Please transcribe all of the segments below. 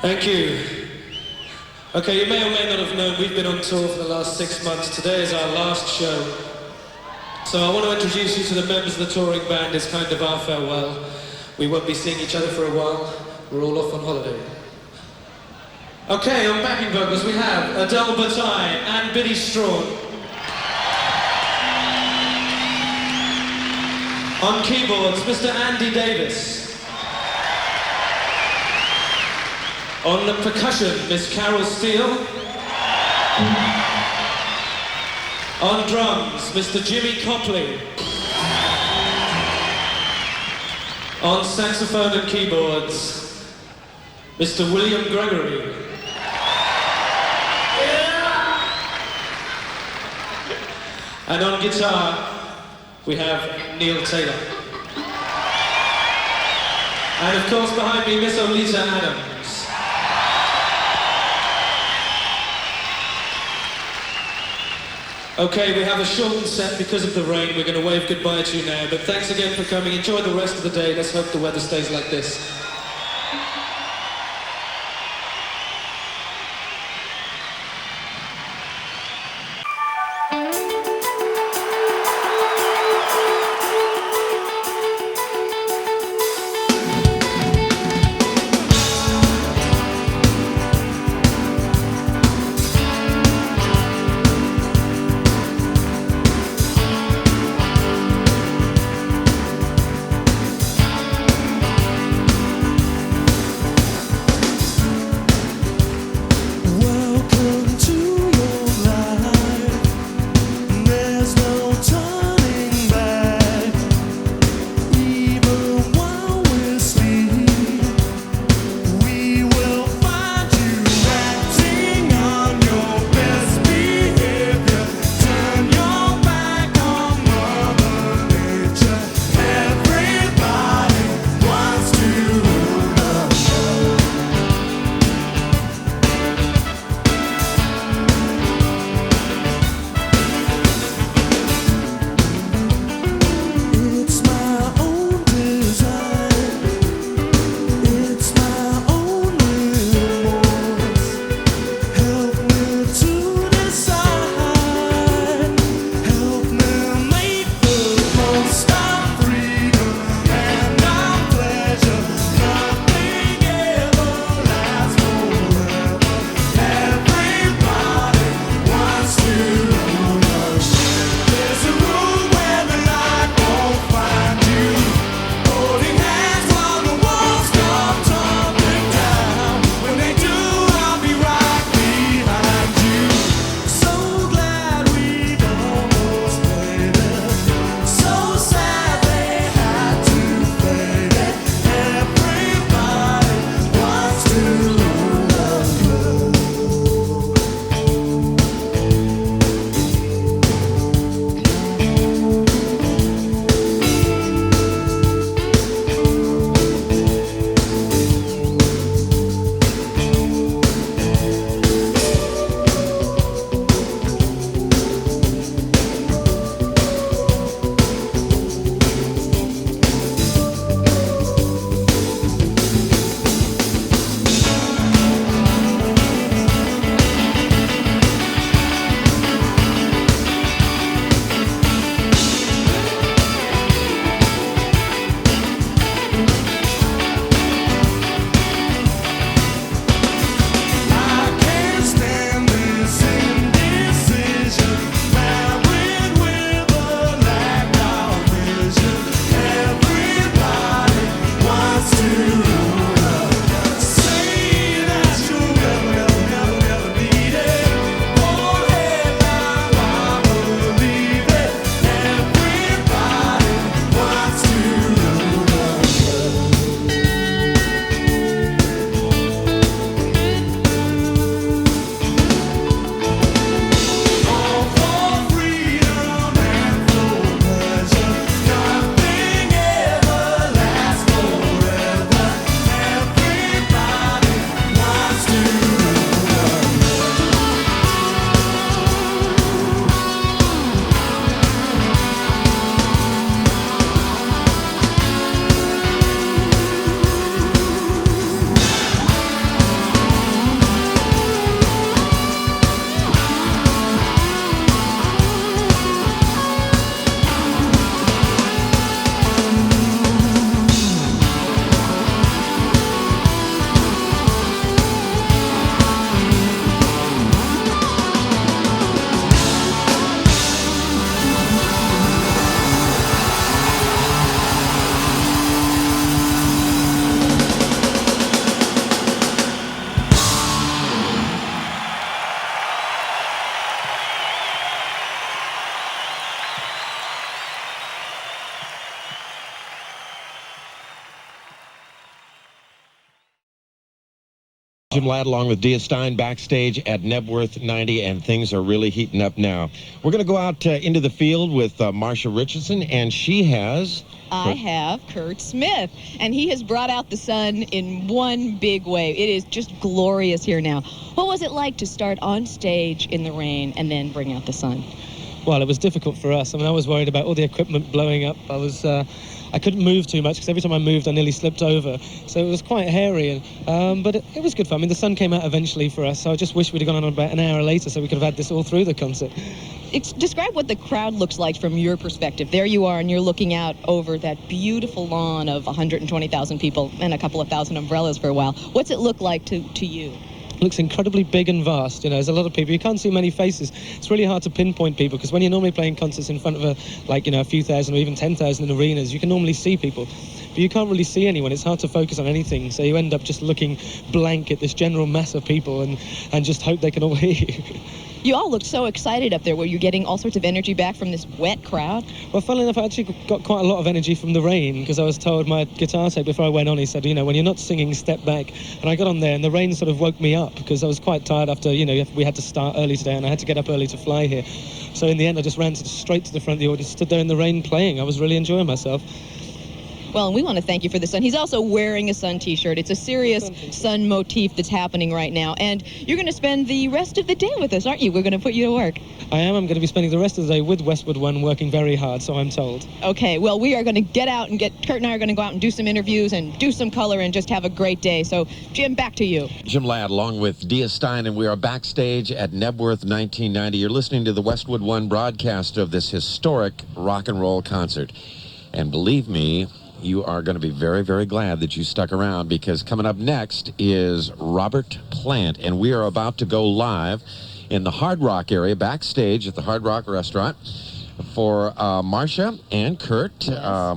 Thank you. Okay, you may or may not have known we've been on tour for the last 6 months. Today is our last show. So I want to introduce you to the members of the touring band as kind of our farewell. We won't be seeing each other for a while. We're all off on holiday. Okay, on backing vocals we have Adele Bataille and Biddy Strawn. On keyboards, Mr. Andy Davis. On the percussion, Miss Carol Steele. On drums, Mr. Jimmy Copley. On saxophone and keyboards, Mr. William Gregory. And on guitar, we have Neil Taylor. And of course behind me, Miss Oleta Adams. Okay, we have a shortened set because of the rain. We're going to wave goodbye to you now, but thanks again for coming. Enjoy the rest of the day. Let's hope the weather stays like this. Jim Ladd along with Dia Stein backstage at Nebworth 90, and things are really heating up now. We're going to go out into the field with Marcia Richardson, and she has... I have Curt Smith, and he has brought out the sun in one big way. It is just glorious here now. What was it like to start on stage in the rain and then bring out the sun? Well, it was difficult for us. I mean, I was worried about all the equipment blowing up. I couldn't move too much because every time I moved, I nearly slipped over. So it was quite hairy, but it was good fun. I mean, the sun came out eventually for us, so I just wish we'd have gone on about an hour later so we could have had this all through the concert. Describe what the crowd looks like from your perspective. There you are, and you're looking out over that beautiful lawn of 120,000 people and a couple of thousand umbrellas for a while. What's it look like to you? Looks incredibly big and vast. You know, there's a lot of people. You can't see many faces. It's really hard to pinpoint people because when you're normally playing concerts in front of a few thousand or even 10,000 in arenas, you can normally see people, but you can't really see anyone. It's hard to focus on anything, so you end up just looking blank at this general mass of people and just hope they can all hear you. You all looked so excited up there. Were you getting all sorts of energy back from this wet crowd? Well, funnily enough, I actually got quite a lot of energy from the rain because I was told my guitar tech before I went on, he said, you know, when you're not singing, step back. And I got on there and the rain sort of woke me up because I was quite tired after, you know, we had to start early today and I had to get up early to fly here. So in the end, I just ran straight to the front of the audience, stood there in the rain playing. I was really enjoying myself. Well, and we want to thank you for the sun. He's also wearing a sun t-shirt. It's a serious sun motif that's happening right now. And you're going to spend the rest of the day with us, aren't you? We're going to put you to work. I am. I'm going to be spending the rest of the day with Westwood One working very hard, so I'm told. Okay, well, we are going to get out and Curt and I are going to go out and do some interviews and do some color and just have a great day. So, Jim, back to you. Jim Ladd along with Dia Stein, and we are backstage at Nebworth 1990. You're listening to the Westwood One broadcast of this historic rock and roll concert. And believe me, you are going to be very, very glad that you stuck around because coming up next is Robert Plant, and we are about to go live in the Hard Rock area, backstage at the Hard Rock restaurant for Marcia and Curt. Yes.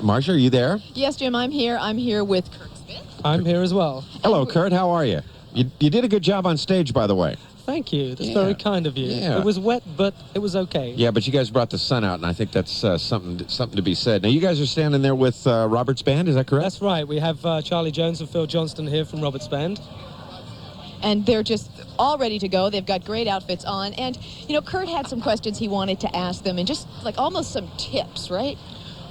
Marcia, are you there? Yes, Jim, I'm here. I'm here with Curt Smith. I'm here as well. Hello, Curt. How are you? You did a good job on stage, by the way. Thank you. That's very kind of you. Yeah. It was wet, but it was okay. Yeah, but you guys brought the sun out, and I think that's something to be said. Now, you guys are standing there with Robert's band, is that correct? That's right. We have Charlie Jones and Phil Johnston here from Robert's band. And they're just all ready to go. They've got great outfits on. And, you know, Curt had some questions he wanted to ask them, and just, like, almost some tips, right?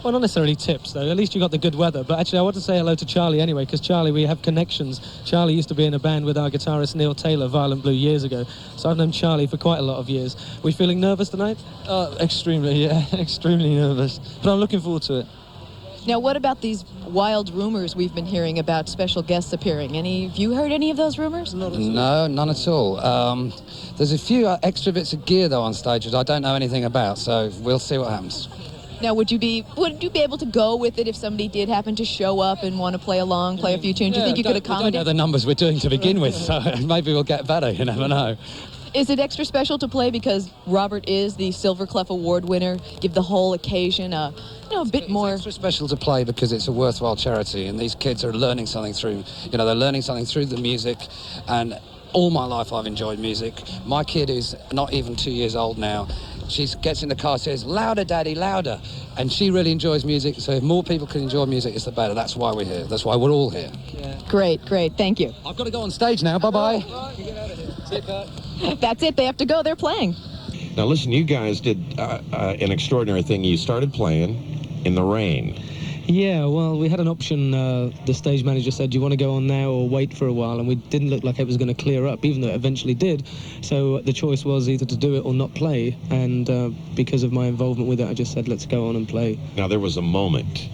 Well, not necessarily tips, though. At least you got the good weather. But actually, I want to say hello to Charlie anyway, because Charlie, we have connections. Charlie used to be in a band with our guitarist Neil Taylor, Violent Blue, years ago. So I've known Charlie for quite a lot of years. We feeling nervous tonight? Extremely, yeah. Extremely nervous. But I'm looking forward to it. Now, what about these wild rumors we've been hearing about special guests appearing? Have you heard any of those rumors? No, none at all. There's a few extra bits of gear, though, on stage that I don't know anything about, so we'll see what happens. Now, would you be able to go with it if somebody did happen to show up and want to play along, play a few tunes? Do you think you could accommodate? I don't know the numbers we're doing to begin with, so maybe we'll get better, you never know. Is it extra special to play because Robert is the Silver Clef Award winner? Give the whole occasion a bit more. It's extra special to play because it's a worthwhile charity, and these kids are learning something through, they're learning something through the music. And all my life I've enjoyed music. My kid is not even 2 years old now. She gets in the car, says, "Louder, Daddy, louder." And she really enjoys music, so if more people can enjoy music, it's the better. That's why we're here. That's why we're all here. Yeah. Great. Thank you. I've got to go on stage now. Bye-bye. That's it. They have to go. They're playing. Now, listen, you guys did an extraordinary thing. You started playing in the rain. Yeah, well, we had an option. The stage manager said, do you want to go on now or wait for a while? And we didn't look like it was going to clear up, even though it eventually did. So the choice was either to do it or not play. And because of my involvement with it, I just said, let's go on and play. Now, there was a moment,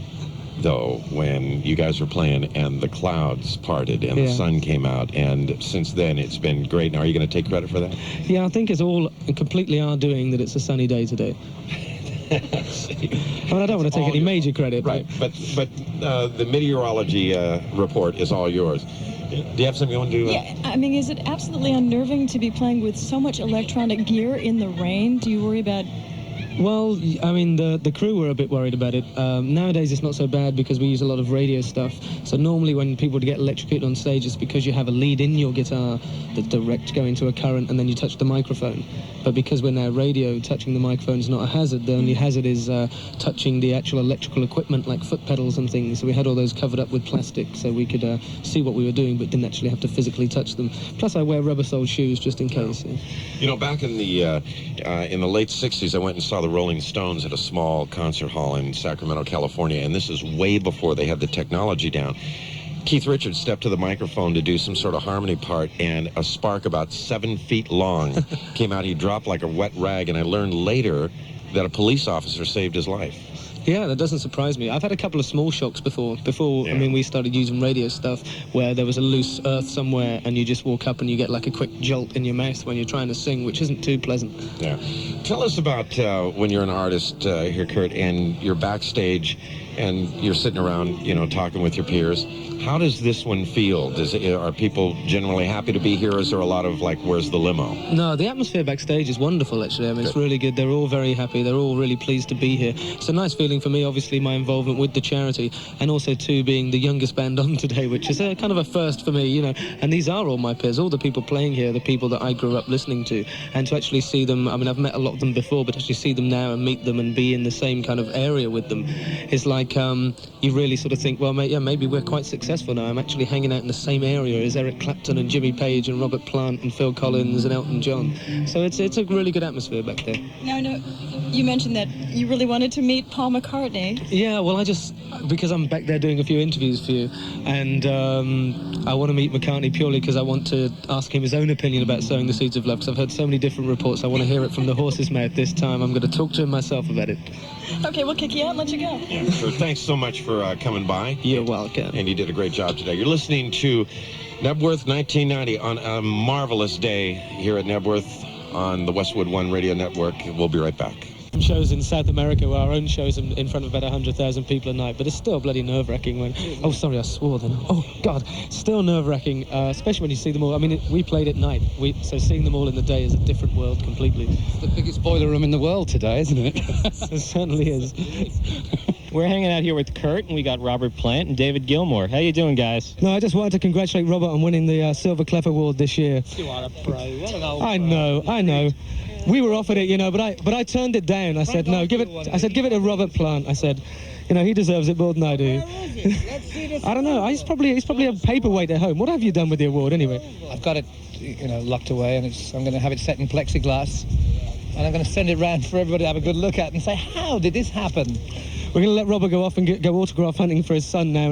though, when you guys were playing and the clouds parted and the sun came out. And since then, it's been great. Now, are you going to take credit for that? Yeah, I think it's all completely our doing that it's a sunny day today. I mean, I don't want to take any major credit. Right, but the meteorology report is all yours. Do you have something you want to do? Yeah, I mean, is it absolutely unnerving to be playing with so much electronic gear in the rain? Do you worry about Well, I mean, the crew were a bit worried about it. Nowadays, it's not so bad because we use a lot of radio stuff. So normally when people get electrocuted on stage, it's because you have a lead in your guitar that directs going to a current, and then you touch the microphone. But because we're now radio, touching the microphone is not a hazard. The only hazard is touching the actual electrical equipment, like foot pedals and things. So we had all those covered up with plastic so we could see what we were doing, but didn't actually have to physically touch them. Plus, I wear rubber-soled shoes just in case. Yeah. You know, back in the late 60s, I went and saw the Rolling Stones at a small concert hall in Sacramento, California, and this is way before they had the technology down. Keith Richards stepped to the microphone to do some sort of harmony part, and a spark about 7 feet long came out. He dropped like a wet rag, and I learned later that a police officer saved his life. Yeah, that doesn't surprise me. I've had a couple of small shocks before. Yeah. I mean, we started using radio stuff where there was a loose earth somewhere and you just walk up and you get like a quick jolt in your mouth when you're trying to sing, which isn't too pleasant. Yeah. Tell us about when you're an artist here, Curt, and you're backstage and you're sitting around, you know, talking with your peers. How does this one feel? Are people generally happy to be here, or is there a lot of, like, where's the limo? No, the atmosphere backstage is wonderful, actually. I mean, it's really good. They're all very happy. They're all really pleased to be here. It's a nice feeling for me, obviously, my involvement with the charity, and also, too, being the youngest band on today, which is a kind of a first for me, you know. And these are all my peers. All the people playing here, the people that I grew up listening to. And to actually see them, I mean, I've met a lot of them before, but to actually see them now and meet them and be in the same kind of area with them is like, you really sort of think, well, maybe we're quite successful now. I'm actually hanging out in the same area as Eric Clapton and Jimmy Page and Robert Plant and Phil Collins and Elton John. So it's a really good atmosphere back there. Now, you mentioned that you really wanted to meet Paul McCartney. Yeah, well, because I'm back there doing a few interviews for you, and I want to meet McCartney purely because I want to ask him his own opinion about Sowing the Seeds of Love, because I've heard so many different reports. I want to hear it from the horse's mouth this time. I'm going to talk to him myself about it. Okay, we'll kick you out and let you go. Yeah, sure. Thanks so much for coming by. You're welcome. And you did a great job today. You're listening to Nebworth 1990 on a marvelous day here at Nebworth on the Westwood One Radio Network. We'll be right back. Shows in South America, where our own shows in front of about 100,000 people a night, but it's still bloody nerve-wracking when... Oh, sorry, I swore then. Oh, God, still nerve-wracking, especially when you see them all. I mean, we played at night, so seeing them all in the day is a different world completely. It's the biggest boiler room in the world today, isn't it? It certainly is. We're hanging out here with Curt, and we got Robert Plant and David Gilmour. How you doing, guys? No, I just wanted to congratulate Robert on winning the Silver Clef Award this year. You are a pro. I know. We were offered it, you know, but I turned it down. I said no, give it to Robert Plant. I said, you know, he deserves it more than I do. I don't know. He's probably a paperweight at home. What have you done with the award anyway? I've got it, you know, locked away, and I'm going to have it set in plexiglass, and I'm going to send it round for everybody to have a good look at and say, how did this happen? We're going to let Robert go off and go autograph hunting for his son now.